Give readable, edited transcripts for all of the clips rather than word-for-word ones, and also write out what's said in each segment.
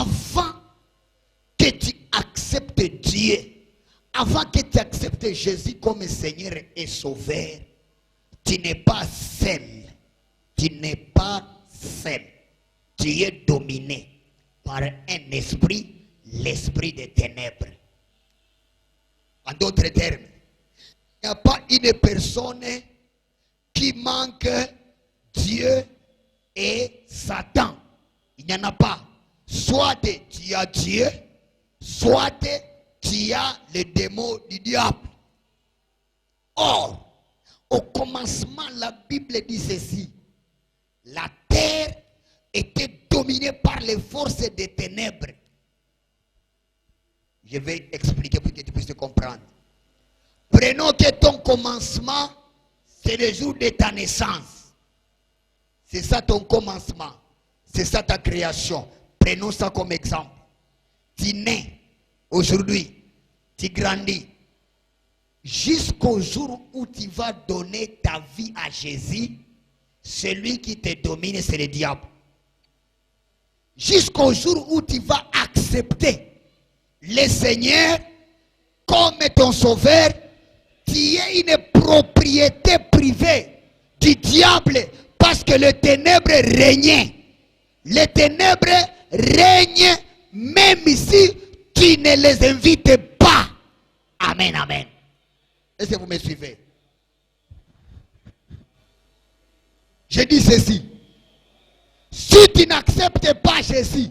avant que tu acceptes Dieu, avant que tu acceptes Jésus comme Seigneur et Sauveur, tu n'es pas seul. Tu n'es pas seul. Tu es dominé par un esprit, l'esprit des ténèbres. En d'autres termes, il n'y a pas une personne qui manque Dieu et Satan. Il n'y en a pas. Soit tu as Dieu, soit tu as les démons du diable. Or, au commencement, la Bible dit ceci. La terre était dominée par les forces des ténèbres. Je vais expliquer pour que tu puisses comprendre. Prenons que ton commencement, c'est le jour de ta naissance. C'est ça ton commencement. C'est ça ta création. Prenons ça comme exemple. Tu nais aujourd'hui. Tu grandis. Jusqu'au jour où tu vas donner ta vie à Jésus, celui qui te domine, c'est le diable. Jusqu'au jour où tu vas accepter le Seigneur comme ton sauveur, tu es une propriété privée du diable parce que le ténèbre régnait. Les ténèbres règnent même si tu ne les invites pas. Amen, amen. Est-ce que vous me suivez? Je dis ceci. Si tu n'acceptes pas Jésus,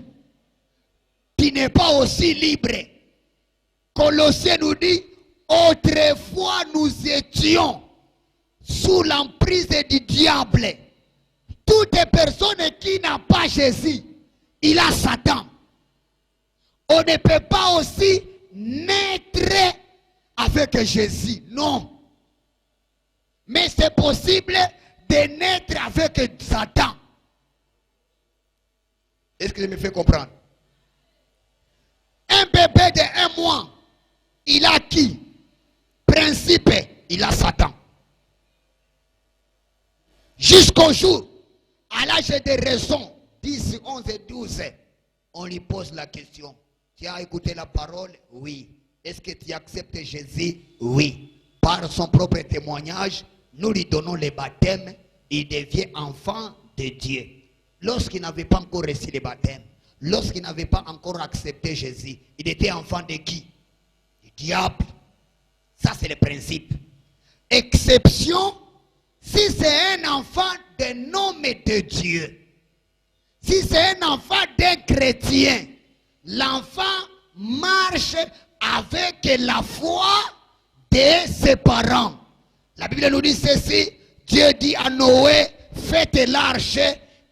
tu n'es pas aussi libre. Colossiens nous dit, autrefois nous étions sous l'emprise du diable. Toute personne qui n'a pas Jésus, il a Satan. On ne peut pas aussi naître avec Jésus. Non. Mais c'est possible de naître avec Satan. Est-ce que je me fais comprendre? Un bébé de 1 mois, il a qui? Principe, il a Satan. Jusqu'au jour, à l'âge de raison, 10, 11 et 12, on lui pose la question. Tu as écouté la parole? Oui. Est-ce que tu acceptes Jésus? Oui. Par son propre témoignage, nous lui donnons le baptême. Il devient enfant de Dieu. Lorsqu'il n'avait pas encore reçu le baptême, lorsqu'il n'avait pas encore accepté Jésus, il était enfant de qui? Du diable. Ça, c'est le principe. Exception, si c'est un enfant d'un homme de Dieu, si c'est un enfant d'un chrétien, l'enfant marche avec la foi de ses parents. La Bible nous dit ceci. Dieu dit à Noé, faites l'arche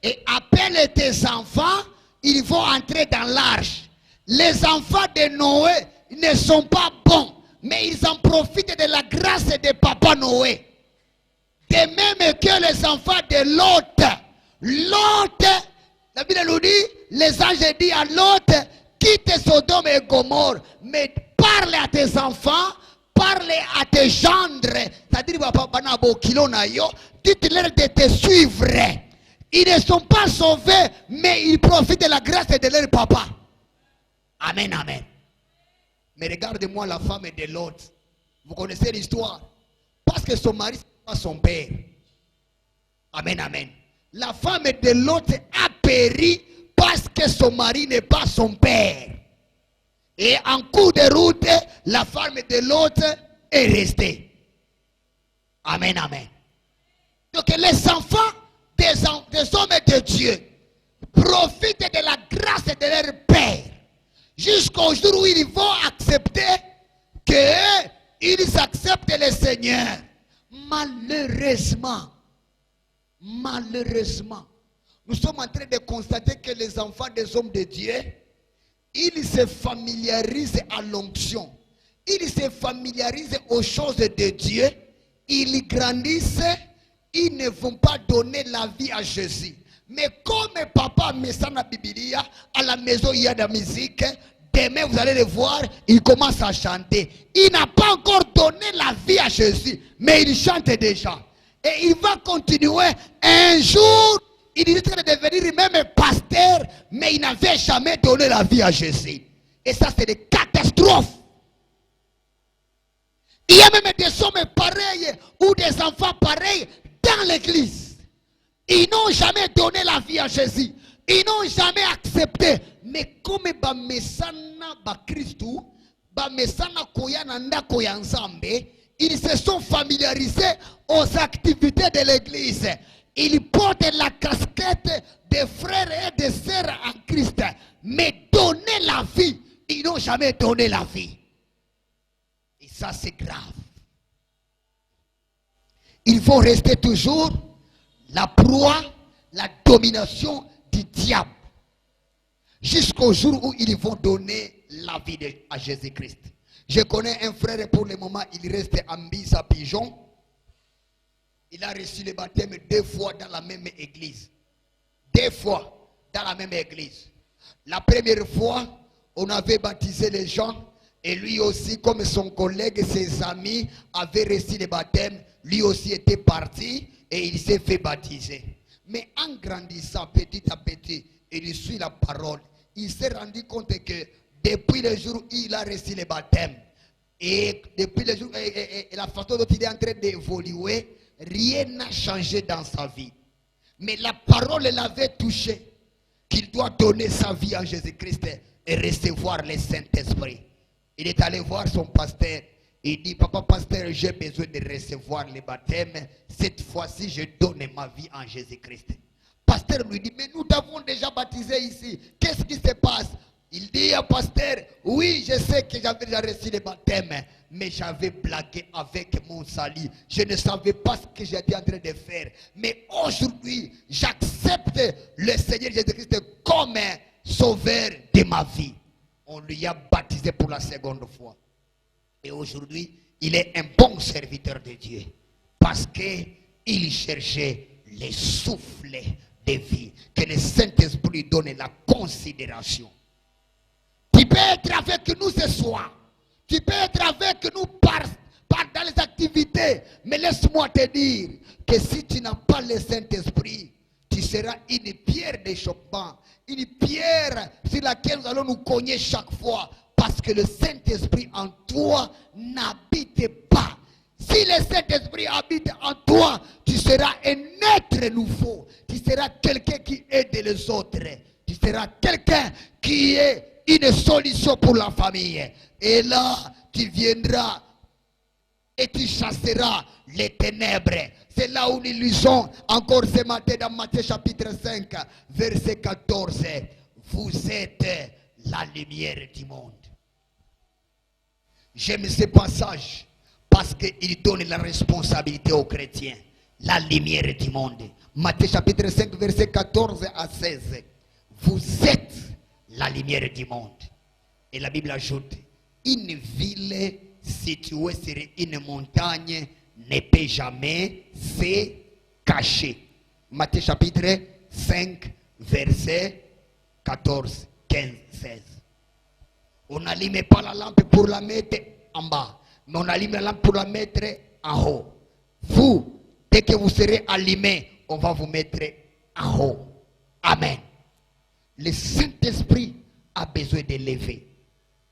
et appelle tes enfants, ils vont entrer dans l'arche. Les enfants de Noé ne sont pas bons, mais ils en profitent de la grâce de papa Noé. De même que les enfants de Lot. Lot, la Bible nous dit, les anges disent à Lot, quitte Sodome et Gomorrhe, mais parle à tes enfants, parle à tes gendres, c'est-à-dire, dites-leur de te suivre. Ils ne sont pas sauvés, mais ils profitent de la grâce de leur papa. Amen, amen. Mais regardez-moi la femme de Lot. Vous connaissez l'histoire. Parce que son mari, ce n'est pas son père. Amen, amen. La femme de Lot a péri parce que son mari n'est pas son père. Et en cours de route, la femme de Lot est restée. Amen, amen. Donc les enfants des hommes de Dieu profitent de la grâce de leur père jusqu'au jour où ils vont accepter qu'ils acceptent le Seigneur. Malheureusement, nous sommes en train de constater que les enfants des hommes de Dieu, ils se familiarisent à l'onction. Ils se familiarisent aux choses de Dieu. Ils grandissent. Ils ne vont pas donner la vie à Jésus. Mais comme papa met ça dans la Bible, à la maison il y a de la musique. Demain vous allez le voir, il commence à chanter. Il n'a pas encore donné la vie à Jésus, mais il chante déjà. Et il va continuer. Un jour, Il risque de devenir même pasteur, mais il n'avait jamais donné la vie à Jésus. Et ça, c'est des catastrophes. Il y a même des hommes pareils ou des enfants pareils dans l'église. Ils n'ont jamais donné la vie à Jésus. Ils n'ont jamais accepté. Mais comme Bamesana Bakristu, Bamesana Koyananda Koyanzambe, ils se sont familiarisés aux activités de l'église. Ils portent la casquette des frères et des sœurs en Christ. Mais donner la vie, ils n'ont jamais donné la vie. Et ça, c'est grave. Ils vont rester toujours la proie, la domination du diable. Jusqu'au jour où ils vont donner la vie à Jésus-Christ. Je connais un frère, pour le moment, il reste en Bise à Pigeon. Il a reçu le baptême 2 fois dans la même église. 2 fois dans la même église. La première fois, on avait baptisé les gens. Et lui aussi, comme son collègue, ses amis avaient reçu le baptême, lui aussi était parti et il s'est fait baptiser. Mais en grandissant petit à petit, il suit la parole. Il s'est rendu compte que depuis le jour où il a reçu le baptême, et depuis le jour et la façon dont il est en train d'évoluer, rien n'a changé dans sa vie. Mais la parole l'avait touché, qu'il doit donner sa vie à Jésus-Christ et recevoir le Saint-Esprit. Il est allé voir son pasteur. Il dit, papa pasteur, j'ai besoin de recevoir le baptême. Cette fois-ci, je donne ma vie en Jésus-Christ. Pasteur lui dit, mais nous t'avons déjà baptisé ici. Qu'est-ce qui se passe? Il dit à pasteur, oui, je sais que j'avais déjà reçu le baptême, mais j'avais blagué avec mon salut. Je ne savais pas ce que j'étais en train de faire. Mais aujourd'hui, j'accepte le Seigneur Jésus-Christ comme sauveur de ma vie. On lui a baptisé pour la seconde fois. Et aujourd'hui, il est un bon serviteur de Dieu. Parce qu'il cherchait les souffles de vie. Que le Saint-Esprit donne la considération. Tu peux être avec nous ce soir. Tu peux être avec nous dans les activités. Mais laisse-moi te dire que si tu n'as pas le Saint-Esprit, tu seras une pierre d'achoppement. Une pierre sur laquelle nous allons nous cogner chaque fois. Parce que le Saint-Esprit en toi n'habite pas. Si le Saint-Esprit habite en toi, tu seras un être nouveau. Tu seras quelqu'un qui aide les autres. Tu seras quelqu'un qui est une solution pour la famille. Et là, tu viendras et tu chasseras les ténèbres. C'est là où nous lisons encore ce matin dans Matthieu chapitre 5, verset 14. Vous êtes la lumière du monde. J'aime ce passage parce qu'il donne la responsabilité aux chrétiens. La lumière du monde. Matthieu chapitre 5, verset 14 à 16. Vous êtes la lumière du monde. Et la Bible ajoute, une ville située sur une montagne ne peut jamais se cacher. Matthieu chapitre 5, verset 14, 15, 16. On n'allume pas la lampe pour la mettre en bas, mais on allume la lampe pour la mettre en haut. Vous, dès que vous serez allumé, on va vous mettre en haut. Amen. Le Saint-Esprit a besoin de lever.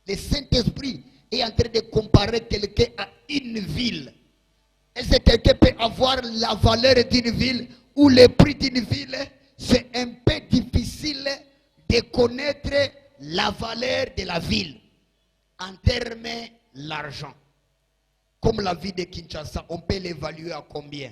Le Saint-Esprit est en train de comparer quelqu'un à une ville. Est-ce que quelqu'un peut avoir la valeur d'une ville ou le prix d'une ville? C'est un peu difficile de connaître la valeur de la ville en termes d'argent. Comme la ville de Kinshasa, on peut l'évaluer à combien?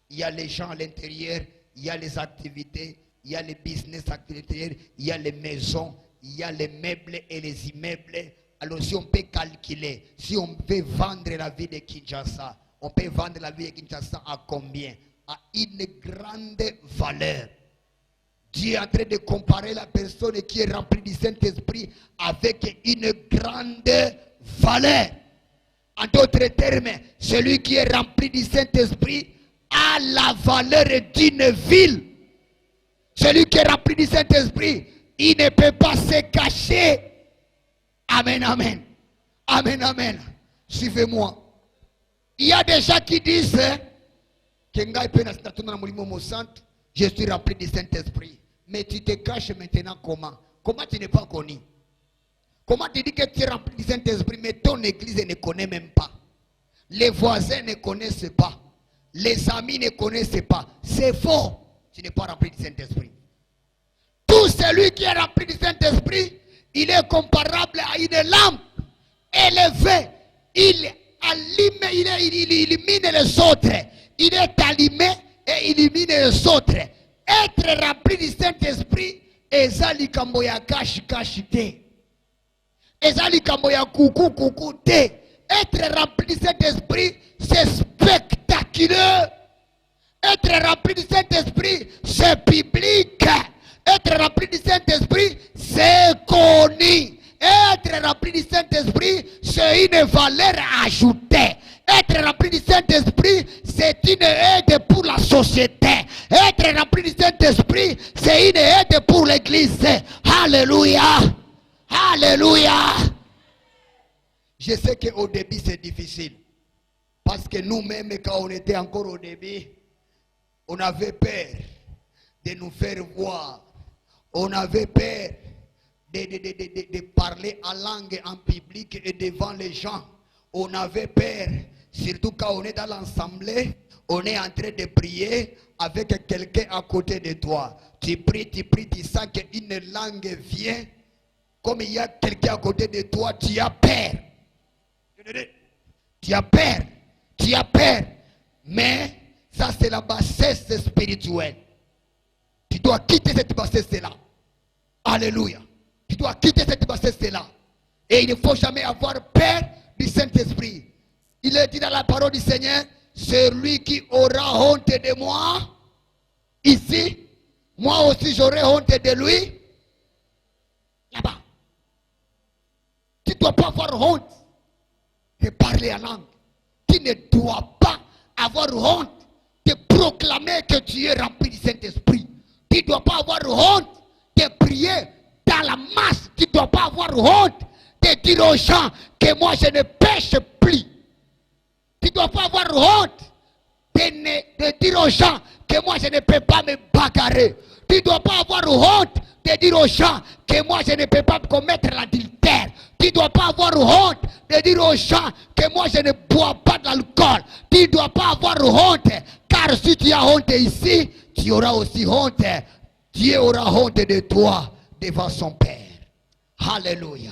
Il y a les gens à l'intérieur, il y a les activités, il y a les business à l'intérieur, il y a les maisons, il y a les meubles et les immeubles. Alors si on peut calculer, si on peut vendre la ville de Kinshasa, on peut vendre la ville de Kinshasa à combien? À une grande valeur. Dieu est en train de comparer la personne qui est remplie du Saint-Esprit avec une grande valeur. En d'autres termes, celui qui est rempli du Saint-Esprit a la valeur d'une ville. Celui qui est rempli du Saint-Esprit, il ne peut pas se cacher. Amen, amen. Amen, amen. Suivez-moi. Il y a des gens qui disent que Je suis rempli du Saint-Esprit. Mais tu te caches maintenant comment? Comment tu n'es pas connu? Comment tu dis que tu es rempli du Saint-Esprit, mais ton église ne connaît même pas? Les voisins ne connaissent pas. Les amis ne connaissent pas. C'est faux. Tu n'es pas rempli du Saint-Esprit. Tout celui qui est rempli du Saint-Esprit, il est comparable à une lampe élevée. Il allume, il illumine les autres. Il est allumé et illumine les autres. Être rempli du Saint-Esprit, ezali kambo ya kashi te. Ezali kambo ya kuku te. Être rempli du Saint-Esprit, c'est spectaculaire. Être rempli du Saint-Esprit, c'est public. Être rempli du Saint-Esprit, c'est connu. Être rempli du Saint-Esprit, c'est une valeur ajoutée. Être rempli du Saint-Esprit, c'est une aide pour la société. Être rempli du Saint-Esprit, c'est une aide pour l'église. Alléluia. Alléluia. Je sais qu'au début c'est difficile. Parce que nous-mêmes, quand on était encore au début, on avait peur de nous faire voir. On avait peur de parler en langue en public et devant les gens. On avait peur, surtout quand on est dans l'assemblée, on est en train de prier avec quelqu'un à côté de toi. Tu pries, tu sens qu'une langue vient. Comme il y a quelqu'un à côté de toi, tu as peur. Tu as peur. Tu as peur. Mais ça, c'est la bassesse spirituelle. Tu dois quitter cette bassesse-là. Alléluia. Tu dois quitter cette bassesse-là. Et il ne faut jamais avoir peur du Saint-Esprit. Il est dit dans la parole du Seigneur, celui qui aura honte de moi, ici, moi aussi j'aurai honte de lui, là-bas. Tu ne dois pas avoir honte de parler en langue. Tu ne dois pas avoir honte de proclamer que tu es rempli du Saint-Esprit. Tu ne dois pas avoir honte de prier dans la masse. Tu ne dois pas avoir honte de dire aux gens que moi je ne pêche plus. Tu ne dois pas avoir honte de dire aux gens que moi je ne peux pas me bagarrer. Tu ne dois pas avoir honte de dire aux gens que moi je ne peux pas commettre l'adultère. Tu ne dois pas avoir honte de dire aux gens que moi je ne bois pas d'alcool. Tu ne dois pas avoir honte, car si tu as honte ici, tu auras aussi honte. Dieu aura honte de toi devant son Père. Alléluia.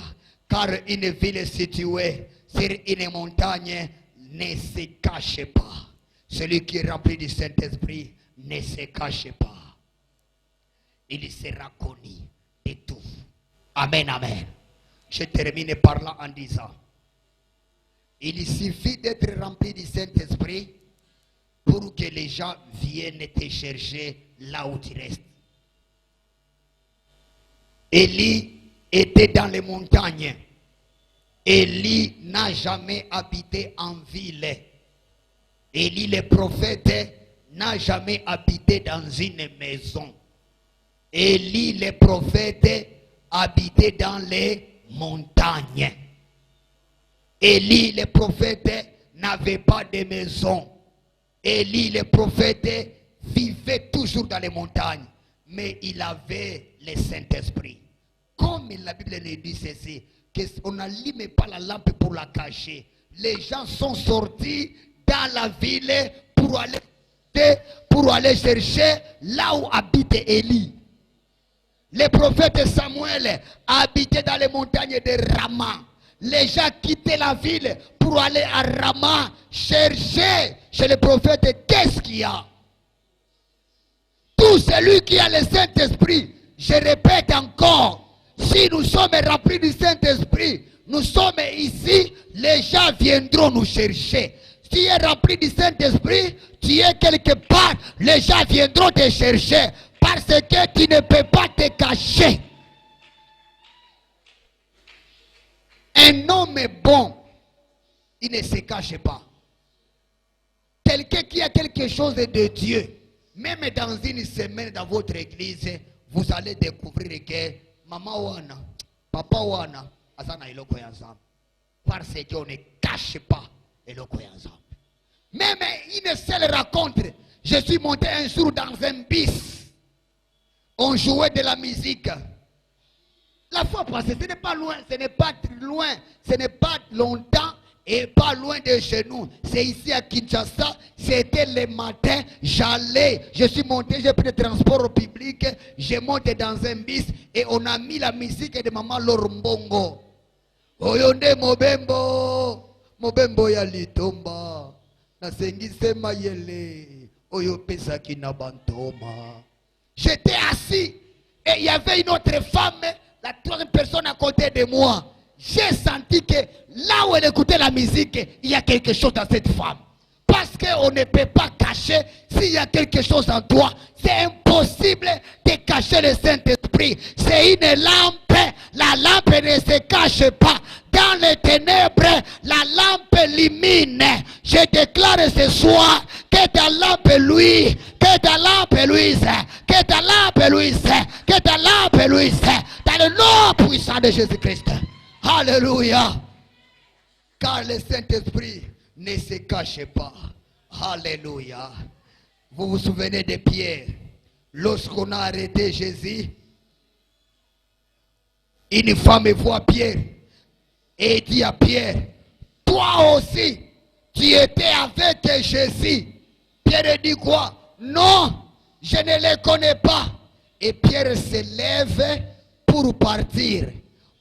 Car une ville située sur une montagne ne se cache pas. Celui qui est rempli du Saint-Esprit ne se cache pas. Il sera connu de tout. Amen, amen. Je termine par là en disant, il suffit d'être rempli du Saint-Esprit pour que les gens viennent te chercher là où tu restes. Élie était dans les montagnes. Élie n'a jamais habité en ville. Élie le prophète n'a jamais habité dans une maison. Élie le prophète habitait dans les montagnes. Élie le prophète n'avait pas de maison. Élie le prophète vivait toujours dans les montagnes. Mais il avait le Saint-Esprit. Comme la Bible le dit ceci, qu'on n'allume pas la lampe pour la cacher. Les gens sont sortis dans la ville pour aller chercher là où habite Élie. Le prophète Samuel habitait dans les montagnes de Rama. Les gens quittaient la ville pour aller à Rama chercher chez le prophète qu'est-ce qu'il y a. Tout celui qui a le Saint-Esprit, je répète encore, si nous sommes remplis du Saint-Esprit, nous sommes ici, les gens viendront nous chercher. Si tu es rempli du Saint-Esprit, tu es quelque part, les gens viendront te chercher. Parce que tu ne peux pas te cacher. Un homme bon, il ne se cache pas. Quelqu'un qui a quelque chose de Dieu, même dans une semaine dans votre église, vous allez découvrir que maman wana, papa wana, asana iloko ensemble. Parce qu'on ne cache pas iloko ensemble. Même une seule rencontre, Je suis monté un jour dans un bus. On jouait de la musique. La fois passée, ce n'est pas loin, ce n'est pas loin, ce n'est pas longtemps et pas loin de chez nous. C'est ici à Kinshasa. C'était le matin. Je suis monté, j'ai pris le transport public. J'ai monté dans un bus et on a mis la musique de Maman Lorumbongo. Oyonde Mobembo, Mobembo ya litomba. Nasengise mayele, oyo pesa kinabantoma. J'étais assis et il y avait une autre femme, la troisième personne à côté de moi. J'ai senti que là où elle écoutait la musique, il y a quelque chose dans cette femme. Parce qu'on ne peut pas cacher s'il y a quelque chose en toi. C'est impossible de cacher le Saint-Esprit. C'est une lampe. La lampe ne se cache pas. Dans les ténèbres, la lampe illumine. Je déclare ce soir que ta lampe luise, que ta lampe luise, que ta lampe luise, que ta lampe luise. Dans le nom puissant de Jésus-Christ. Alléluia. Car le Saint-Esprit ne se cache pas. Alléluia. Vous vous souvenez de Pierre. Lorsqu'on a arrêté Jésus, une femme voit Pierre et dit à Pierre, toi aussi, tu étais avec Jésus. Pierre dit quoi? Non, je ne le connais pas. Et Pierre se lève pour partir.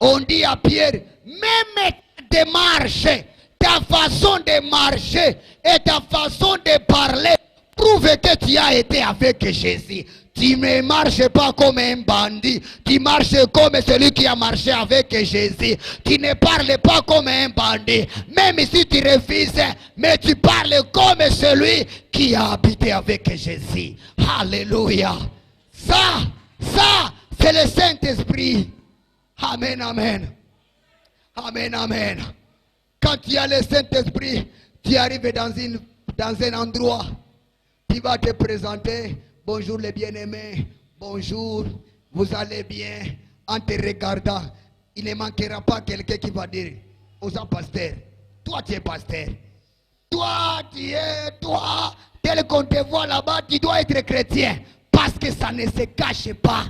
On dit à Pierre, même ta démarche, ta façon de marcher et ta façon de parler prouve que tu as été avec Jésus. Tu ne marches pas comme un bandit. Tu marches comme celui qui a marché avec Jésus. Tu ne parles pas comme un bandit. Même si tu refuses, mais tu parles comme celui qui a habité avec Jésus. Alléluia. Ça, c'est le Saint-Esprit. Amen, amen. Amen, amen. Quand tu as le Saint-Esprit, tu arrives dans un endroit. Tu vas te présenter. Bonjour les bien-aimés. Bonjour. Vous allez bien. En te regardant, il ne manquera pas quelqu'un qui va dire aux pasteurs, toi tu es pasteur. Toi, tel qu'on te voit là-bas, tu dois être chrétien. Parce que ça ne se cache pas.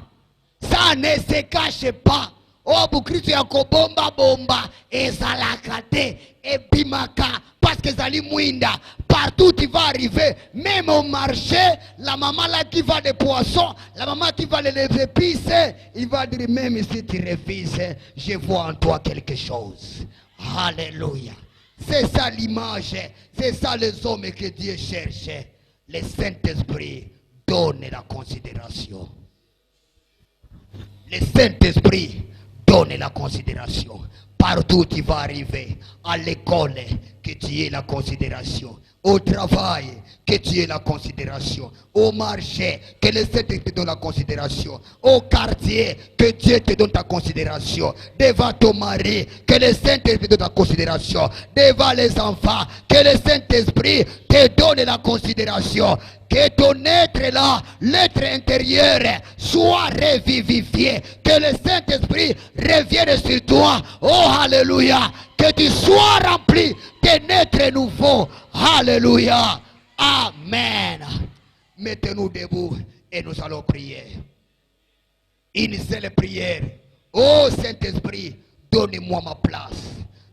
Ça ne se cache pas. Oh, Bukristo ya kobomba bomba ezalakate ebimaka parce que zali muinda partout tu vas arriver, même au marché, la maman là qui va des poissons, la maman qui va les épices, il va dire même si tu refuses, je vois en toi quelque chose. Alléluia. C'est ça l'image, c'est ça les hommes que Dieu cherche. Le Saint-Esprit donne la considération. Le Saint-Esprit donne la considération. Partout où tu vas arriver, à l'école, que tu aies la considération. Au travail, que tu aies la considération. Au marché, que le Saint-Esprit te donne la considération. Au quartier, que Dieu te donne ta considération. Devant ton mari, que le Saint-Esprit te donne ta considération. Devant les enfants, que le Saint-Esprit te donne la considération. Que ton être là, l'être intérieur, soit revivifié. Que le Saint-Esprit revienne sur toi. Oh, alléluia. Que tu sois rempli d'un être nouveau. Alléluia. Amen. Mettez-nous debout et nous allons prier. Une seule prière. Oh Saint-Esprit, donne-moi ma place.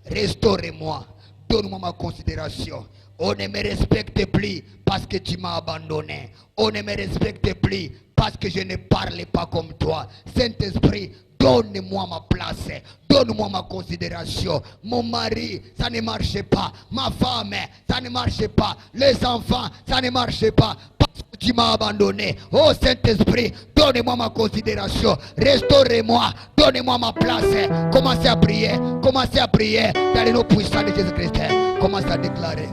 Restaure-moi. Donne-moi ma considération. On ne me respecte plus parce que tu m'as abandonné. On ne me respecte plus parce que je ne parle pas comme toi. Saint-Esprit, donne-moi ma place. Donne-moi ma considération. Mon mari, ça ne marche pas. Ma femme, ça ne marche pas. Les enfants, ça ne marche pas. Parce que tu m'as abandonné. Oh Saint-Esprit, donne-moi ma considération. Restaure-moi. Donne-moi ma place. Commencez à prier. Commencez à prier dans le nom puissant de Jésus-Christ. Commencez à déclarer.